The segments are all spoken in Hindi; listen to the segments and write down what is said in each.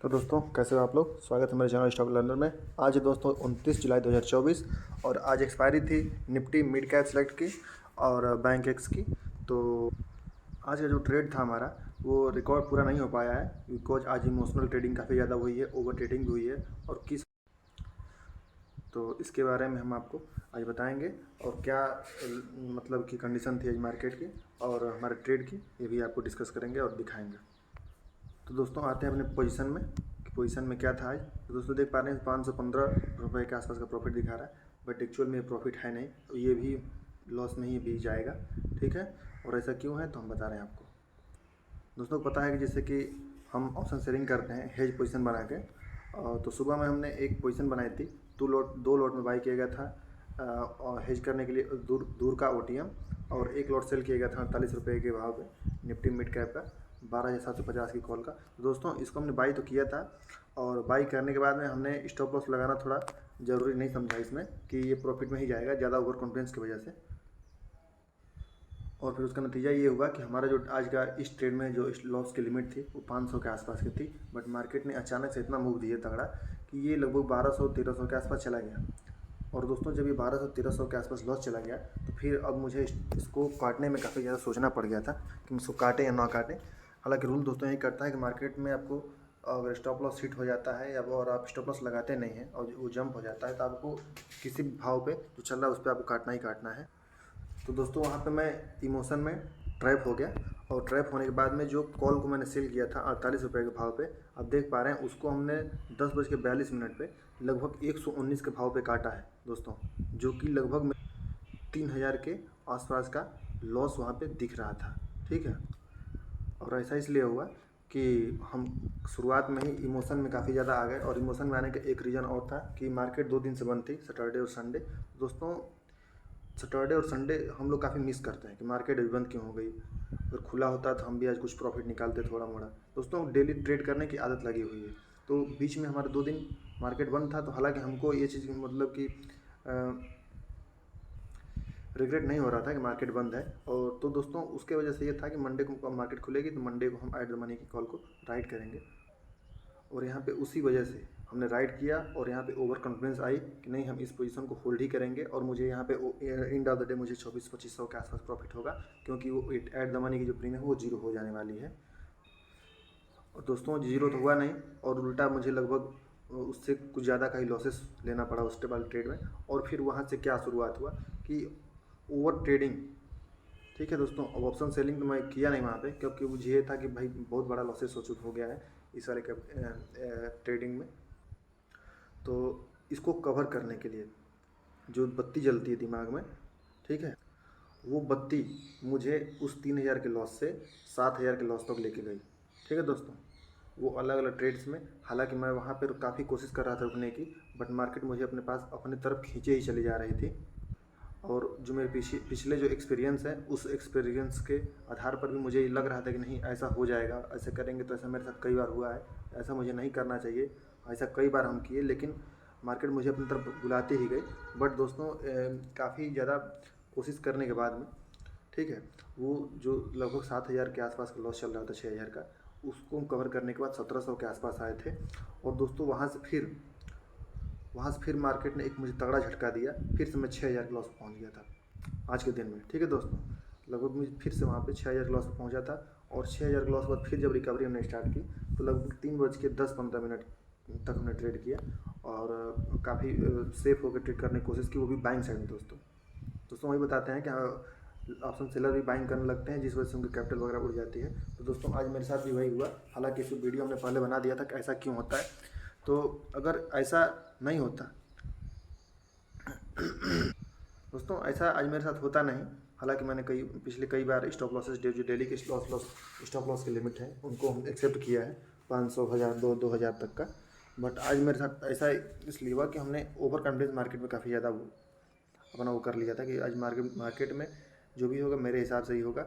तो दोस्तों कैसे हो आप लोग। स्वागत है मेरे चैनल स्टॉक लर्नर में। आज है दोस्तों 29 जुलाई 2024 और आज एक्सपायरी थी निफ्टी मिड कैप सेलेक्ट की और बैंक एक्स की। तो आज का जो ट्रेड था हमारा वो रिकॉर्ड पूरा नहीं हो पाया है बिकॉज आज इमोशनल ट्रेडिंग काफ़ी ज़्यादा हुई है, ओवर ट्रेडिंग भी हुई है। और किस तो इसके बारे में हम आपको आज बताएंगे और क्या मतलब की कंडीशन थी आज मार्केट की और हमारे ट्रेड की, ये भी आपको डिस्कस करेंगे और दिखाएंगे। तो दोस्तों आते हैं अपने पोजीशन में कि पोजीशन में क्या था आज। तो दोस्तों देख पा रहे हैं 515 रुपये के आसपास का प्रॉफिट दिखा रहा है, बट एक्चुअल में प्रॉफिट है नहीं, तो ये भी लॉस में ही भी जाएगा। ठीक है, और ऐसा क्यों है तो हम बता रहे हैं आपको। दोस्तों को पता है कि जैसे कि हम ऑप्शन सेलिंग करते हैं हेज पोजीशन बना के, तो सुबह में हमने एक पोजीशन बनाई थी, दो लोट में बाई किया गया था और हेज करने के लिए दूर का ओटीएम, और एक लॉट सेल किया गया था 48 रुपये के भाव पे निफ्टी मिड कैप का 12,750 की कॉल का। तो दोस्तों इसको हमने बाई तो किया था और बाई करने के बाद में हमने स्टॉप लॉस लगाना थोड़ा ज़रूरी नहीं समझा इसमें कि ये प्रॉफिट में ही जाएगा ज़्यादा ओवर कॉन्फिडेंस की वजह से। और फिर उसका नतीजा ये हुआ कि हमारा जो आज का इस ट्रेड में जो लॉस की लिमिट थी वो 500 के आसपास की थी, बट मार्केट ने अचानक से इतना मूव दिया तगड़ा कि ये लगभग 1200-1300 के आसपास चला गया। और दोस्तों जब ये 1200-1300 के आसपास लॉस चला गया तो फिर अब मुझे इसको काटने में काफ़ी ज़्यादा सोचना पड़ गया था कि इसको काटें या ना काटें। हालांकि रूल दोस्तों यही करता है कि मार्केट में आपको अगर स्टॉप लॉस हिट हो जाता है या और आप स्टॉप लॉस लगाते नहीं हैं और वो जंप हो जाता है तो आपको किसी भी भाव पे जो चल रहा है उस पर आपको काटना ही काटना है। तो दोस्तों वहाँ पे मैं इमोशन में ट्रैप हो गया और ट्रैप होने के बाद में जो कॉल को मैंने सेल किया था 48 रुपये के भाव पे, अब देख पा रहे हैं उसको हमने 10:42 पे लगभग 119 के भाव पे काटा है दोस्तों, जो कि लगभग 3,000 के आसपास का लॉस वहाँ पे दिख रहा था। ठीक है, और ऐसा इसलिए हुआ कि हम शुरुआत में ही इमोशन में काफ़ी ज़्यादा आ गए, और इमोशन में आने का एक रीज़न और था कि मार्केट 2 दिन से बंद थी, सैटरडे और संडे। दोस्तों सैटरडे और संडे हम लोग काफ़ी मिस करते हैं कि मार्केट अभी बंद क्यों हो गई, अगर खुला होता तो हम भी आज कुछ प्रॉफिट निकालते थोड़ा मोड़ा। दोस्तों डेली ट्रेड करने की आदत लगी हुई है, तो बीच में हमारे 2 दिन मार्केट बंद था, तो हालांकि हमको ये चीज़ मतलब कि रिग्रेट नहीं हो रहा था कि मार्केट बंद है। और तो दोस्तों उसके वजह से ये था कि मंडे को मार्केट खुलेगी तो मंडे को हम ऐड द मनी की कॉल को राइट करेंगे, और यहाँ पे उसी वजह से हमने राइट किया और यहाँ पे ओवर कॉन्फिडेंस आई कि नहीं हम इस पोजीशन को होल्ड ही करेंगे और मुझे यहाँ पे एंड ऑफ द डे मुझे 2400-2500 के आसपास प्रॉफिट होगा, क्योंकि वो ऐड द मनी की जो प्रीमियम है वो जीरो हो जाने वाली है। और दोस्तों जीरो तो हुआ नहीं, और उल्टा मुझे लगभग उससे कुछ ज़्यादा का ही लॉसेस लेना पड़ा उस वाले ट्रेड में। और फिर वहाँ से क्या शुरुआत हुआ कि ओवर ट्रेडिंग। ठीक है दोस्तों, अब ऑप्शन सेलिंग तो मैं किया नहीं वहाँ पे, क्योंकि मुझे ये था कि भाई बहुत बड़ा लॉसेस हो गया है इस वाले ट्रेडिंग में। तो इसको कवर करने के लिए जो बत्ती जलती है दिमाग में, ठीक है, वो बत्ती मुझे उस 3,000 के लॉस से 7,000 के लॉस तक लेके गई। ठीक है दोस्तों, वो अलग अलग ट्रेड्स में, हालांकि मैं वहाँ पर काफ़ी कोशिश कर रहा था रुकने की, बट मार्केट मुझे अपने पास अपने तरफ खींचे ही चली जा रही थी। और जो मेरे पिछले जो एक्सपीरियंस है उस एक्सपीरियंस के आधार पर भी मुझे लग रहा था कि नहीं ऐसा हो जाएगा, ऐसा करेंगे तो ऐसा मेरे साथ कई बार हुआ है, ऐसा मुझे नहीं करना चाहिए, ऐसा कई बार हम किए, लेकिन मार्केट मुझे अपनी तरफ बुलाते ही गई। बट दोस्तों काफ़ी ज़्यादा कोशिश करने के बाद में, ठीक है, वो जो लगभग 7,000 के आसपास का लॉस चल रहा था 6,000 का, उसको कवर करने के बाद 1,700 के आसपास आए थे। और दोस्तों वहाँ से फिर मार्केट ने एक मुझे तगड़ा झटका दिया, फिर से मैं 6,000 के लॉस पर पहुँच गया था आज के दिन में। ठीक है दोस्तों, लगभग मैं फिर से वहाँ पे 6,000 के लॉस पर पहुँचा था, और 6,000 के लॉस के बाद फिर जब रिकवरी हमने स्टार्ट की तो लगभग 3:10-15 तक हमने ट्रेड किया और काफ़ी सेफ होकर ट्रेड करने की कोशिश की, वो भी बाइंग साइड में। दोस्तों वही बताते हैं कि ऑप्शन सेलर भी बाइंग करने लगते हैं, जिस वजह से उनकी कैपिटल वगैरह उड़ जाती है। तो दोस्तों आज मेरे साथ भी वही हुआ, हालांकि इस वीडियो हमने पहले बना दिया था कि ऐसा क्यों होता है। तो अगर ऐसा नहीं होता दोस्तों, ऐसा आज मेरे साथ होता नहीं, हालांकि मैंने पिछले कई बार स्टॉप लॉसेस जो डेली के स्टॉप लॉस की लिमिट है उनको हम एक्सेप्ट किया है 500, 1000, 2,000 तक का। बट आज मेरे साथ ऐसा इसलिए हुआ कि हमने ओवर कॉन्फिडेंस मार्केट में काफ़ी ज़्यादा अपना वो कर लिया था कि आज मार्केट में जो भी होगा मेरे हिसाब से ही होगा,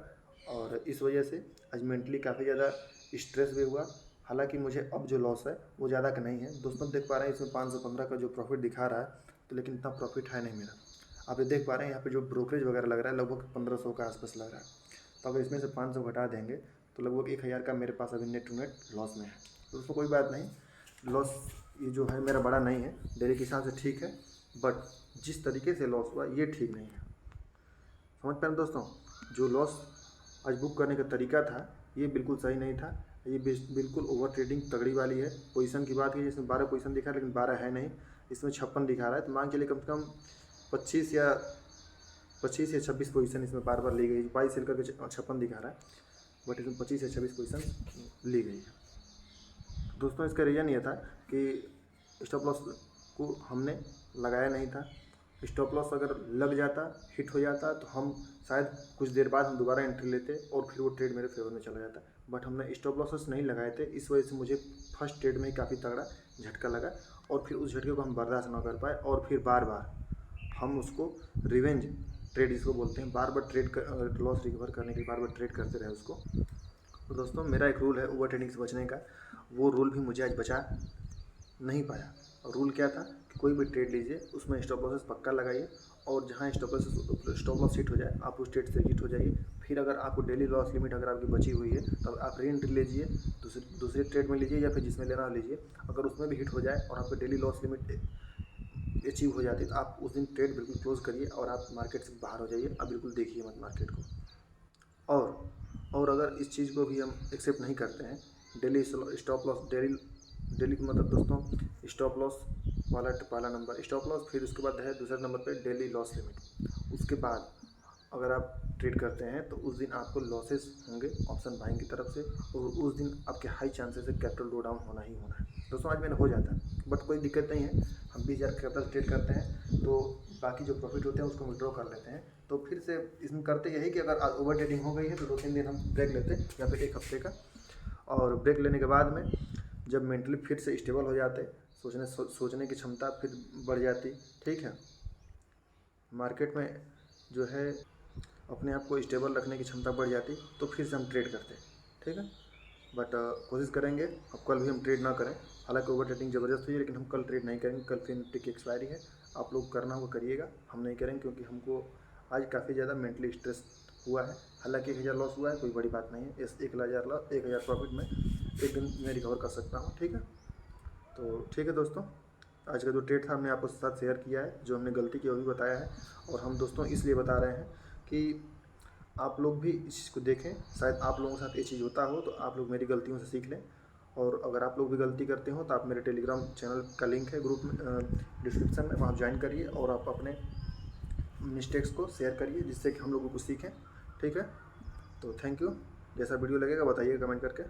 और इस वजह से आज मेंटली काफ़ी ज़्यादा स्ट्रेस भी हुआ। हालांकि मुझे अब जो लॉस है वो ज़्यादा का नहीं है दोस्तों, देख पा रहे हैं इसमें 515 का जो प्रॉफिट दिखा रहा है, तो लेकिन इतना प्रॉफिट है नहीं मेरा। आप ये देख पा रहे हैं यहाँ पे जो ब्रोकरेज वगैरह लग रहा है लगभग 1,500 के आसपास लग रहा है, तो अगर इसमें से 500 घटा देंगे तो लगभग 1,000 का मेरे पास अभी नेट टू नेट लॉस में है। दोस्तों कोई बात नहीं, लॉस ये जो है मेरा बड़ा नहीं है, डेली के हिसाब से ठीक है, बट जिस तरीके से लॉस हुआ ये ठीक नहीं है। समझ पाए दोस्तों, जो लॉस आज बुक करने का तरीका था ये बिल्कुल सही नहीं था, ये बिल्कुल ओवर ट्रेडिंग तगड़ी वाली है। पोजीशन की बात की जिसमें 12 पोजीशन दिखा है लेकिन 12 है नहीं, इसमें 56 दिखा रहा है, तो मान चलिए कम से कम 25 या 26 पोजीशन इसमें बार बार ली गई। 22 सेल करके 56 दिखा रहा है, बट इसमें 25 या 26 पोजीशन ली गई है। दोस्तों इसका रीज़न ये था कि स्टॉप लॉस को हमने लगाया नहीं था। स्टॉप लॉस अगर लग जाता, हिट हो जाता, तो हम शायद कुछ देर बाद हम दोबारा एंट्री लेते और फिर वो ट्रेड मेरे फेवर में चला जाता, बट हमने स्टॉप लॉसेस नहीं लगाए थे। इस वजह से मुझे फर्स्ट ट्रेड में ही काफ़ी तगड़ा झटका लगा और फिर उस झटके को हम बर्दाश्त ना कर पाए और फिर बार बार हम उसको रिवेंज ट्रेड इसको बोलते हैं, बार बार ट्रेड कर लॉस रिकवर करने के लिए बार बार ट्रेड करते रहे उसको। तो दोस्तों मेरा एक रूल है ओवर ट्रेडिंग से बचने का, वो रूल भी मुझे आज बचा नहीं पाया। और रूल क्या था कि कोई भी ट्रेड लीजिए उसमें स्टॉप लॉसेस पक्का लगाइए, और जहाँ स्टॉप लॉस हिट हो जाए आप उस ट्रेड से हिट हो जाइए। फिर अगर आपको डेली लॉस लिमिट अगर आपकी बची हुई है तो आप री एंट्री लीजिए, दूसरे ट्रेड में लीजिए या फिर जिसमें लेना लीजिए। अगर उसमें भी हिट हो जाए और आपकी डेली लॉस लिमिट अचीव हो जाती है तो आप उस दिन ट्रेड बिल्कुल क्लोज करिए और आप मार्केट से बाहर हो जाइए। अब बिल्कुल देखिए मत मार्केट को। और अगर इस चीज़ को भी हम एक्सेप्ट नहीं करते हैं, डेली स्टॉप लॉस डेली मतलब दोस्तों स्टॉप लॉस वाला पहला नंबर स्टॉप लॉस, फिर उसके बाद है दूसरा नंबर पे डेली लॉस लिमिट। उसके बाद अगर आप ट्रेड करते हैं तो उस दिन आपको लॉसेस होंगे ऑप्शन बाइंग की तरफ से, और उस दिन आपके हाई चांसेस है कैपिटल ड्रॉ डाउन होना ही होना है। दोस्तों आज मैंने हो जाता है, बट कोई दिक्कत नहीं है, हम 20,000 कैपिटल ट्रेड करते हैं तो बाकी जो प्रॉफिट होते हैं उसको विड्रॉ कर लेते हैं। तो फिर से इसमें करते यही कि अगर ओवर ट्रेडिंग हो गई है तो 2-3 दिन हम ब्रेक लेते हैं या फिर 1 हफ्ते का, और ब्रेक लेने के बाद में जब मेंटली फिर से स्टेबल हो जाते, सोचने की क्षमता फिर बढ़ जाती, ठीक है, मार्केट में जो है अपने आप को स्टेबल रखने की क्षमता बढ़ जाती, तो फिर से हम ट्रेड करते, ठीक है। बट कोशिश करेंगे अब कल भी हम ट्रेड ना करें। हालांकि ओवर ट्रेडिंग ज़बरदस्त हुई है लेकिन हम कल ट्रेड नहीं करेंगे, कल फिर निफ्टी की एक्सपायरी है। आप लोग करना होगा करिएगा, हम नहीं करेंगे क्योंकि हमको आज काफ़ी ज़्यादा मेंटली स्ट्रेस हुआ है। हालांकि 1,000 लॉस हुआ है, कोई बड़ी बात नहीं है, इस 1,000 प्रॉफिट में एक दिन में रिकवर कर सकता हूँ, ठीक है। तो ठीक है दोस्तों, आज का जो ट्रेड था हमने आपको साथ शेयर किया है, जो हमने गलती की वो भी बताया है। और हम दोस्तों इसलिए बता रहे हैं कि आप लोग भी इस चीज़ को देखें, शायद आप लोगों के साथ ये चीज़ होता हो तो आप लोग मेरी गलतियों से सीख लें। और अगर आप लोग भी गलती करते हो तो आप मेरे टेलीग्राम चैनल का लिंक है ग्रुप में डिस्क्रिप्शन में, वहाँ ज्वाइन करिए और आप अपने मिस्टेक्स को शेयर करिए जिससे कि हम लोगों को सीखें, ठीक है। तो थैंक यू, जैसा वीडियो लगेगा बताइए कमेंट करके।